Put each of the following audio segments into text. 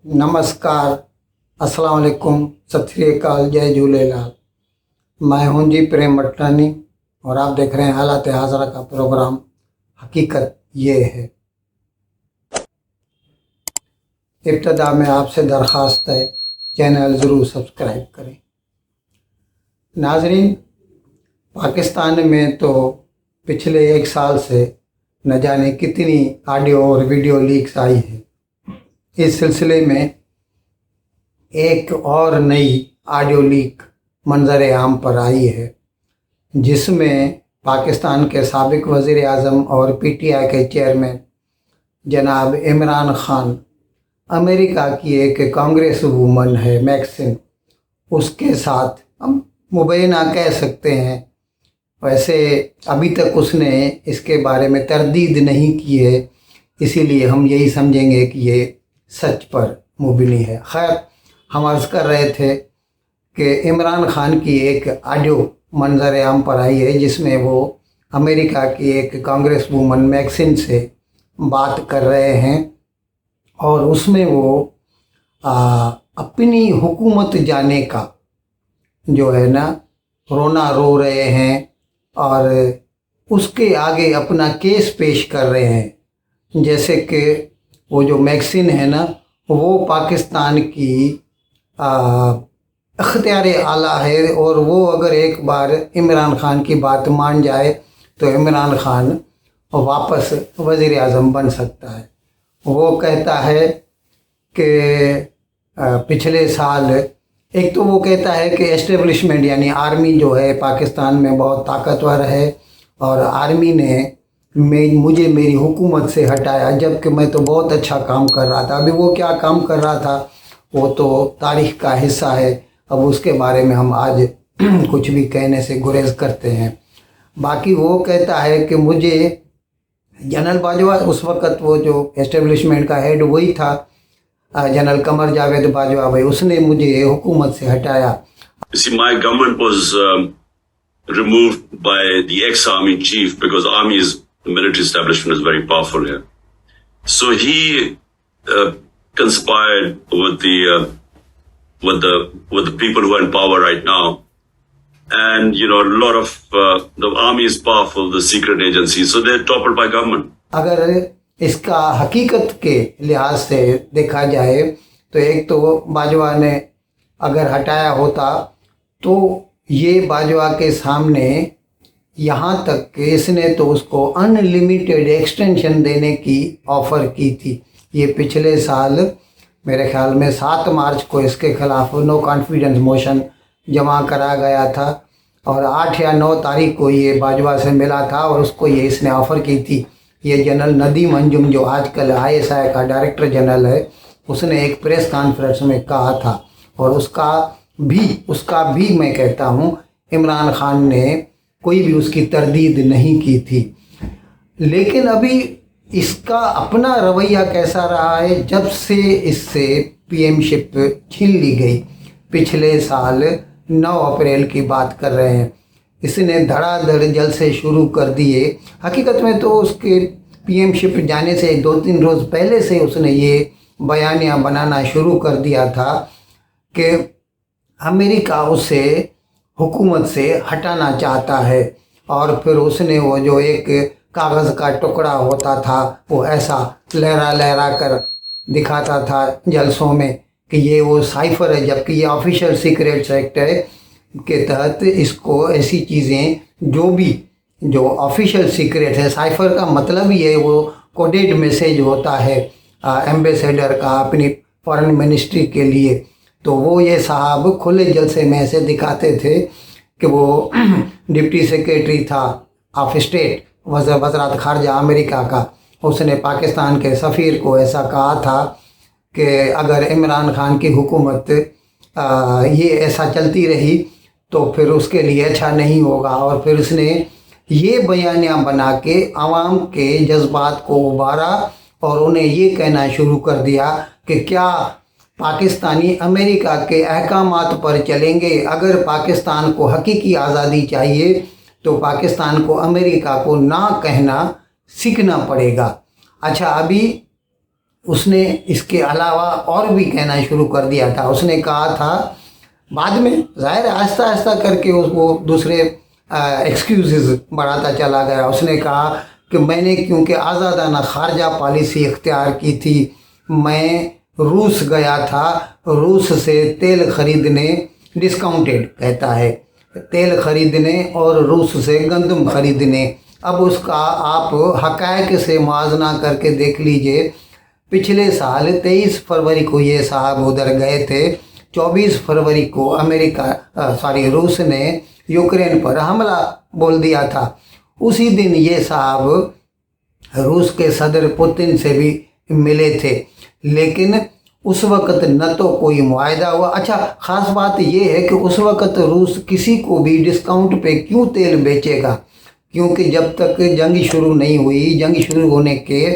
नमस्कार, अस्सलाम वालेकुम, सत श्री अकाल, जय झूलेलाल। मैं हूं जी प्रेम मटनानी और आप देख रहे हैं हालात हाज़रा का प्रोग्राम हकीकत ये है। इब्तदा में आपसे दरख्वास्त है, चैनल ज़रूर सब्सक्राइब करें। नाजरीन, पाकिस्तान में तो पिछले एक साल से न जाने कितनी ऑडियो और वीडियो लीक्स आई है। इस सिलसिले में एक और नई ऑडियो लीक मंजर आम पर आई है, जिसमें पाकिस्तान के साबिक वज़ीर आज़म और पीटीआई के चेयरमैन जनाब इमरान खान, अमेरिका की एक कांग्रेस वूमन है मैक्सिन, उसके साथ हम मुबैना कह सकते हैं। वैसे अभी तक उसने इसके बारे में तरदीद नहीं की है, इसीलिए हम यही समझेंगे कि ये सच पर मुबनी है। खैर, हम अर्ज़ कर रहे थे कि इमरान खान की एक ऑडियो मंजर आम पर आई है, जिसमें वो अमेरिका की एक कांग्रेस वूमन मैक्सिन से बात कर रहे हैं और उसमें वो अपनी हुकूमत जाने का जो है ना रोना रो रहे हैं और उसके आगे अपना केस पेश कर रहे हैं। जैसे कि वो जो मैक्सिन है ना, वो पाकिस्तान की अख्तियार आला है और वो अगर एक बार इमरान खान की बात मान जाए तो इमरान खान वापस वज़ीर आज़म बन सकता है। वो कहता है कि पिछले साल एक तो वो कहता है कि एस्टेब्लिशमेंट यानी आर्मी जो है पाकिस्तान में बहुत ताकतवर है और आर्मी ने मुझे मेरी हुकूमत से हटाया, जबकि मैं तो बहुत अच्छा काम कर रहा था। अभी वो क्या काम कर रहा था वो तो तारीख़ का हिस्सा है, अब उसके बारे में हम आज कुछ भी कहने से गुरेज करते हैं। बाकी वो कहता है कि मुझे जनरल बाजवा, उस वक़्त वो जो एस्टेब्लिशमेंट का हेड वही था जनरल कमर जावेद बाजवा भाई, उसने मुझे हुकूमत से हटाया। See, my government was removed by the ex-army chief because army is the military establishment is very powerful here. So he conspired with the people who are in power right now, and a lot of the army is powerful, the secret agencies, so they're toppled by government. अगर इसका हकीकत के लिहाज से देखा जाए तो एक तो बाजवा ने अगर हटाया होता तो ये बाजवा के सामने यहाँ तक कि इसने तो उसको अनलिमिटेड एक्सटेंशन देने की ऑफ़र की थी। ये पिछले साल मेरे ख्याल में 7 मार्च को इसके ख़िलाफ़ नो कॉन्फिडेंस मोशन जमा करा गया था और 8 या 9 तारीख को ये बाजवा से मिला था और उसको ये इसने ऑफ़र की थी। ये जनरल नदीम अंजुम जो आजकल ISI का डायरेक्टर जनरल है, उसने एक प्रेस कॉन्फ्रेंस में कहा था और उसका भी मैं कहता हूँ इमरान खान ने कोई भी उसकी तरदीद नहीं की थी। लेकिन अभी इसका अपना रवैया कैसा रहा है जब से इससे पीएमशिप छीन ली गई। पिछले साल 9 अप्रैल की बात कर रहे हैं, इसने धड़ाधड़ जलसे शुरू कर दिए। हकीकत में तो उसके पीएमशिप जाने से 2-3 रोज़ पहले से उसने ये बयानियाँ बनाना शुरू कर दिया था कि अमेरिका उसे हुकूमत से हटाना चाहता है और फिर उसने वो जो एक कागज़ का टुकड़ा होता था वो ऐसा लहरा लहरा कर दिखाता था जलसों में कि ये वो साइफ़र है, जबकि ये ऑफिशियल सीक्रेट्स एक्ट है के तहत इसको ऐसी चीज़ें जो ऑफिशियल सीक्रेट है, साइफ़र का मतलब ही है वो कोडेड मैसेज होता है एम्बेसडर का अपनी फॉरेन मिनिस्ट्री के लिए, तो वो ये साहब खुले जलसे में ऐसे दिखाते थे कि वो डिप्टी सेक्रेटरी था ऑफ स्टेट वज़ारत ख़ारजा अमेरिका का, उसने पाकिस्तान के सफ़ीर को ऐसा कहा था कि अगर इमरान खान की हुकूमत ये ऐसा चलती रही तो फिर उसके लिए अच्छा नहीं होगा। और फिर उसने ये बयानियाँ बना के आवाम के जज्बात को उबारा और उन्हें ये कहना शुरू कर दिया कि क्या पाकिस्तानी अमेरिका के अहकामात पर चलेंगे। अगर पाकिस्तान को हकीकी आज़ादी चाहिए तो पाकिस्तान को अमेरिका को ना कहना सीखना पड़ेगा। अच्छा, अभी उसने इसके अलावा और भी कहना शुरू कर दिया था। उसने कहा था, बाद में ज़ाहिर आहिस्ता आहिस्ता करके वो दूसरे एक्सक्यूज़ बढ़ाता चला गया। उसने कहा कि मैंने क्योंकि आज़ादाना खारजा पॉलिसी इख्तियार की थी, मैं रूस गया था, रूस से तेल ख़रीदने, डिस्काउंटेड कहता है, तेल ख़रीदने और रूस से गंदम ख़रीदने। अब उसका आप हक़ाइक़ से मुआजना करके देख लीजिए। पिछले साल 23 फरवरी को ये साहब उधर गए थे। 24 फरवरी को रूस ने यूक्रेन पर हमला बोल दिया था। उसी दिन ये साहब रूस के सदर पुतिन से भी मिले थे, लेकिन उस वक़्त न तो कोई मुआहदा हुआ। अच्छा, ख़ास बात ये है कि उस वक़्त रूस किसी को भी डिस्काउंट पे क्यों तेल बेचेगा, क्योंकि जब तक जंग शुरू नहीं हुई, जंग शुरू होने के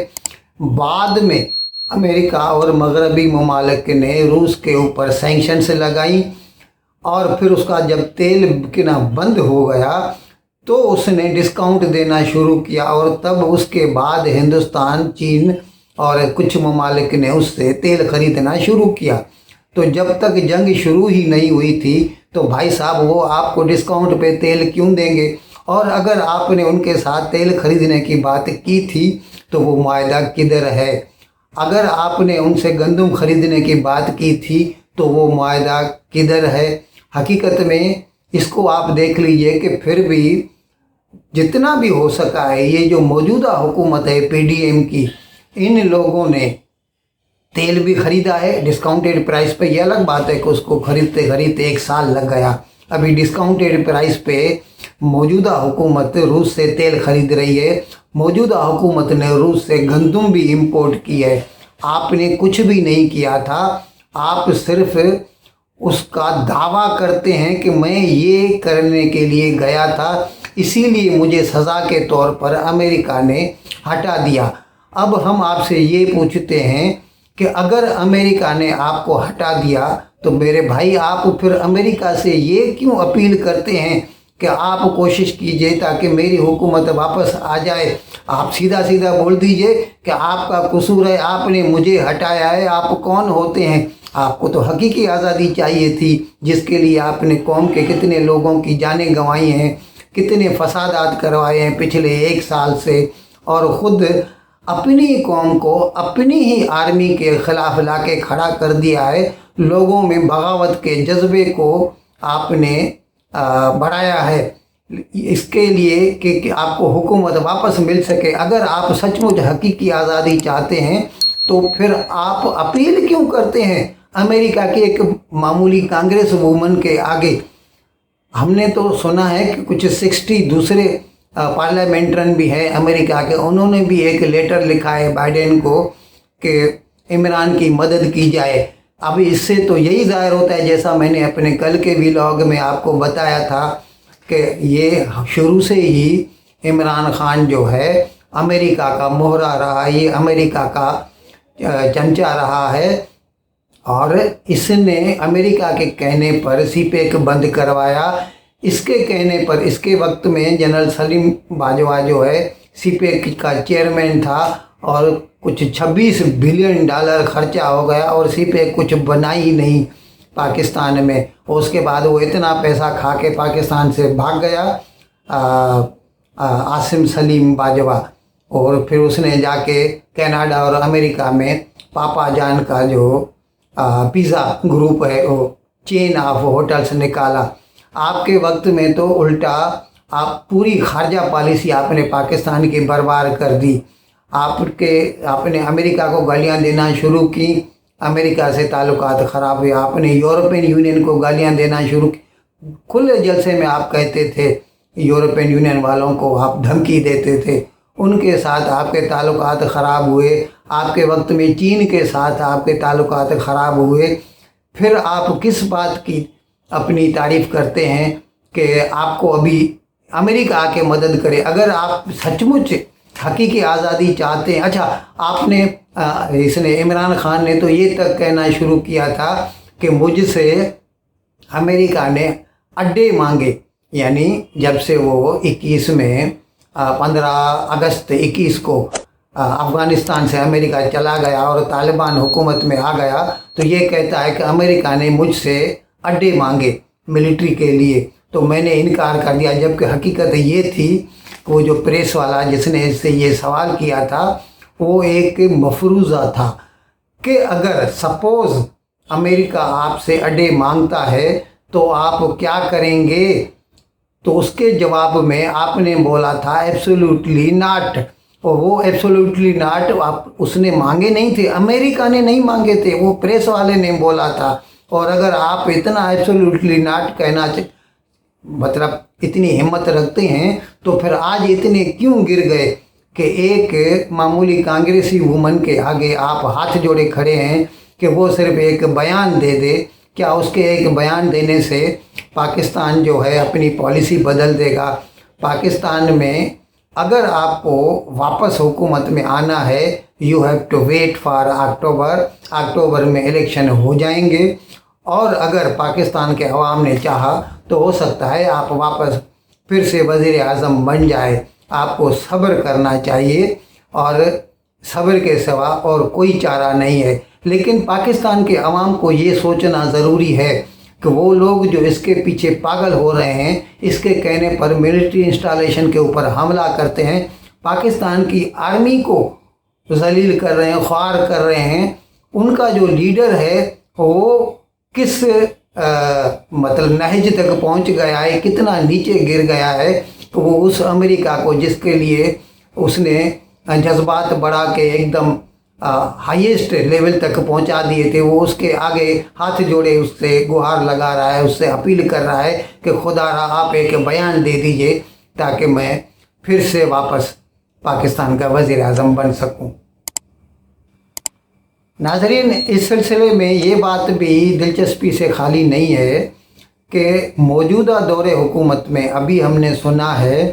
बाद में अमेरिका और मगरबी ममालिक ने रूस के ऊपर सैंक्शंस लगाई, और फिर उसका जब तेल बिकना बंद हो गया तो उसने डिस्काउंट देना शुरू किया, और तब उसके बाद हिंदुस्तान, चीन और कुछ ममालिक ने उससे तेल ख़रीदना शुरू किया। तो जब तक जंग शुरू ही नहीं हुई थी तो भाई साहब वो आपको डिस्काउंट पे तेल क्यों देंगे। और अगर आपने उनके साथ तेल खरीदने की बात की थी तो वो मुआहदा किधर है। अगर आपने उनसे गंदम खरीदने की बात की थी तो वो मुआहदा किधर है। हकीकत में इसको आप देख लीजिए कि फिर भी जितना भी हो सका है, ये जो मौजूदा हुकूमत है पीडीएम की, इन लोगों ने तेल भी ख़रीदा है डिस्काउंटेड प्राइस पे। ये अलग बात है कि उसको खरीदते खरीदते 1 साल लग गया। अभी डिस्काउंटेड प्राइस पे मौजूदा हुकूमत रूस से तेल खरीद रही है। मौजूदा हुकूमत ने रूस से गंदम भी इंपोर्ट की है। आपने कुछ भी नहीं किया था, आप सिर्फ उसका दावा करते हैं कि मैं ये करने के लिए गया था, इसीलिए मुझे सज़ा के तौर पर अमेरिका ने हटा दिया। अब हम आपसे ये पूछते हैं कि अगर अमेरिका ने आपको हटा दिया तो मेरे भाई आप फिर अमेरिका से ये क्यों अपील करते हैं कि आप कोशिश कीजिए ताकि मेरी हुकूमत वापस आ जाए। आप सीधा सीधा बोल दीजिए कि आपका कसूर है, आपने मुझे हटाया है। आप कौन होते हैं? आपको तो हकीकी आज़ादी चाहिए थी, जिसके लिए आपने कौम के कितने लोगों की जानें गंवाई हैं, कितने फसादात करवाए हैं पिछले 1 साल से, और ख़ुद अपनी कौम को अपनी ही आर्मी के ख़िलाफ़ लाके खड़ा कर दिया है। लोगों में बगावत के जज्बे को आपने बढ़ाया है इसके लिए कि आपको हुकूमत वापस मिल सके। अगर आप सचमुच हकीकी आज़ादी चाहते हैं तो फिर आप अपील क्यों करते हैं अमेरिका की एक मामूली कांग्रेस वूमन के आगे? हमने तो सुना है कि कुछ 60 दूसरे पार्लियामेंटरन भी हैं अमेरिका के, उन्होंने भी एक लेटर लिखा है बाइडेन को कि इमरान की मदद की जाए। अब इससे तो यही ज़ाहिर होता है, जैसा मैंने अपने कल के व्लॉग में आपको बताया था, कि ये शुरू से ही इमरान खान जो है अमेरिका का मोहरा रहा, ये अमेरिका का चमचा रहा है, और इसने अमेरिका के कहने पर सीपेक बंद करवाया। इसके कहने पर इसके वक्त में जनरल सलीम बाजवा जो है सीपेक का चेयरमैन था, और कुछ $26 बिलियन खर्चा हो गया और सीपेक कुछ बना ही नहीं पाकिस्तान में। उसके बाद वो इतना पैसा खा के पाकिस्तान से भाग गया आसिम सलीम बाजवा, और फिर उसने जाके कनाडा और अमेरिका में पापा जान का जो पिज़्ज़ा ग्रुप है, वो चेन ऑफ होटल्स निकाला। आपके वक्त में तो उल्टा आप पूरी खारजा पॉलिसी आपने पाकिस्तान की बर्बाद कर दी। आपने अमेरिका को गालियां देना शुरू की, अमेरिका से ताल्लुकात ख़राब हुए। आपने यूरोपियन यूनियन को गालियां देना शुरू की। खुले जलसे में आप कहते थे यूरोपियन यूनियन वालों को, आप धमकी देते थे, उनके साथ आपके ताल्लुकात ख़राब हुए। आपके वक्त में चीन के साथ आपके ताल्लुकात ख़राब हुए। फिर आप किस बात की अपनी तारीफ़ करते हैं कि आपको अभी अमेरिका आके मदद करे? अगर आप सचमुच हकीकी आज़ादी चाहते हैं। अच्छा, आपने इसने इमरान खान ने तो ये तक कहना शुरू किया था कि मुझसे अमेरिका ने अड्डे मांगे, यानी जब से वो 15 अगस्त 21 को अफ़गानिस्तान से अमेरिका चला गया और तालिबान हुकूमत में आ गया, तो ये कहता है कि अमेरिका ने मुझसे अड्डे मांगे मिलिट्री के लिए, तो मैंने इनकार कर दिया। जबकि हकीकत ये थी, वो जो प्रेस वाला जिसने इससे ये सवाल किया था वो एक मफरूज़ा था कि अगर सपोज़ अमेरिका आपसे अड्डे मांगता है तो आप क्या करेंगे। तो उसके जवाब में आपने बोला था एब्सोल्युटली नॉट, और वो एब्सोल्युटली नॉट आप उसने मांगे नहीं थे, अमेरिका ने नहीं मांगे थे, वो प्रेस वाले ने बोला था। और अगर आप इतना एब्सोल्युटली नॉट कहना मतलब इतनी हिम्मत रखते हैं तो फिर आज इतने क्यों गिर गए कि एक मामूली कांग्रेसी वुमन के आगे आप हाथ जोड़े खड़े हैं कि वो सिर्फ एक बयान दे दे। क्या उसके एक बयान देने से पाकिस्तान जो है अपनी पॉलिसी बदल देगा? पाकिस्तान में अगर आपको वापस हुकूमत में आना है, you have to wait for October में इलेक्शन हो जाएंगे, और अगर पाकिस्तान के अवाम ने चाहा तो हो सकता है आप वापस फिर से वज़ीर आज़म बन जाए। आपको सब्र करना चाहिए और सब्र के सिवा और कोई चारा नहीं है। लेकिन पाकिस्तान के अवाम को ये सोचना ज़रूरी है कि वो लोग जो इसके पीछे पागल हो रहे हैं, इसके कहने पर मिलिट्री इंस्टॉलेशन के ऊपर हमला करते हैं, पाकिस्तान की आर्मी को जलील कर रहे हैं, ख्वार कर रहे हैं, उनका जो लीडर है वो किस मतलब नहज तक पहुंच गया है, कितना नीचे गिर गया है, तो वो उस अमेरिका को जिसके लिए उसने जज्बात बढ़ा के एकदम हाईएस्ट लेवल तक पहुंचा दिए थे, वो उसके आगे हाथ जोड़े उससे गुहार लगा रहा है, उससे अपील कर रहा है कि खुदारा आप एक बयान दे दीजिए ताकि मैं फिर से वापस पाकिस्तान का वज़ीर आज़म बन सकूं। नाज़रीन, इस सिलसिले में ये बात भी दिलचस्पी से खाली नहीं है कि मौजूदा दौरे हुकूमत में अभी हमने सुना है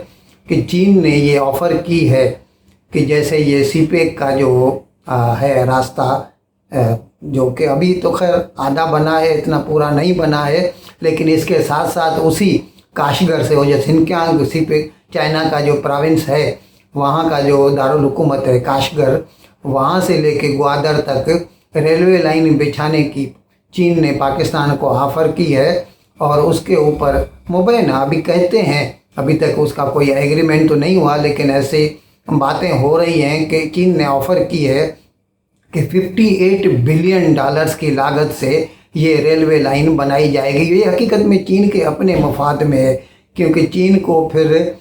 कि चीन ने ये ऑफ़र की है कि जैसे ये सीपेक का जो है रास्ता, जो कि अभी तो खैर आधा बना है, इतना पूरा नहीं बना है, लेकिन इसके साथ साथ उसी काशगर से, वो जो सिनक्यांग सीपेक चाइना का जो प्रोविंस है वहाँ का जो दारुल हुकूमत है काशगर, वहाँ से लेके ग्वादर तक रेलवे लाइन बिछाने की चीन ने पाकिस्तान को ऑफ़र की है। और उसके ऊपर मुबैना अभी कहते हैं, अभी तक उसका कोई एग्रीमेंट तो नहीं हुआ, लेकिन ऐसे बातें हो रही हैं कि चीन ने ऑफ़र की है कि $58 बिलियन की लागत से ये रेलवे लाइन बनाई जाएगी। ये हकीकत में चीन के अपने मफाद में है, क्योंकि चीन को फिर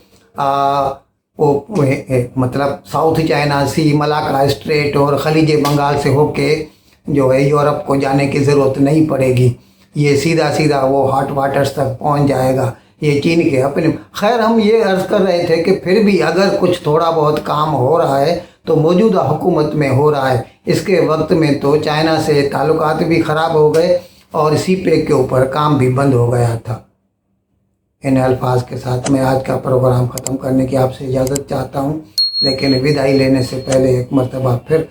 मतलब साउथ चाइना सी, मलाका स्ट्रेट और खलीज बंगाल से होके जो है यूरोप को जाने की ज़रूरत नहीं पड़ेगी। ये सीधा सीधा वो हॉट वाटर्स तक पहुंच जाएगा। ये चीन के अपने, खैर हम ये अर्ज़ कर रहे थे कि फिर भी अगर कुछ थोड़ा बहुत काम हो रहा है तो मौजूदा हुकूमत में हो रहा है। इसके वक्त में तो चाइना से ताल्लुकात भी ख़राब हो गए और सीपेक के ऊपर काम भी बंद हो गया था। इन अल्फाज के साथ मैं आज का प्रोग्राम ख़त्म करने की आपसे इजाज़त चाहता हूँ, लेकिन विदाई लेने से पहले एक मरतबा फिर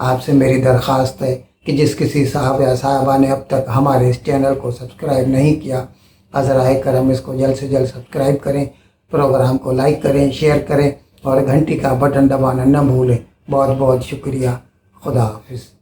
आपसे मेरी दरख्वास्त है कि जिस किसी साहब या साहबा ने अब तक हमारे इस चैनल को सब्सक्राइब नहीं किया, अज़राए करम इसको जल्द से जल्द सब्सक्राइब करें, प्रोग्राम को लाइक करें, शेयर करें और घंटी का बटन दबाना न भूलें। बहुत बहुत शुक्रिया। खुदा हाफिज़।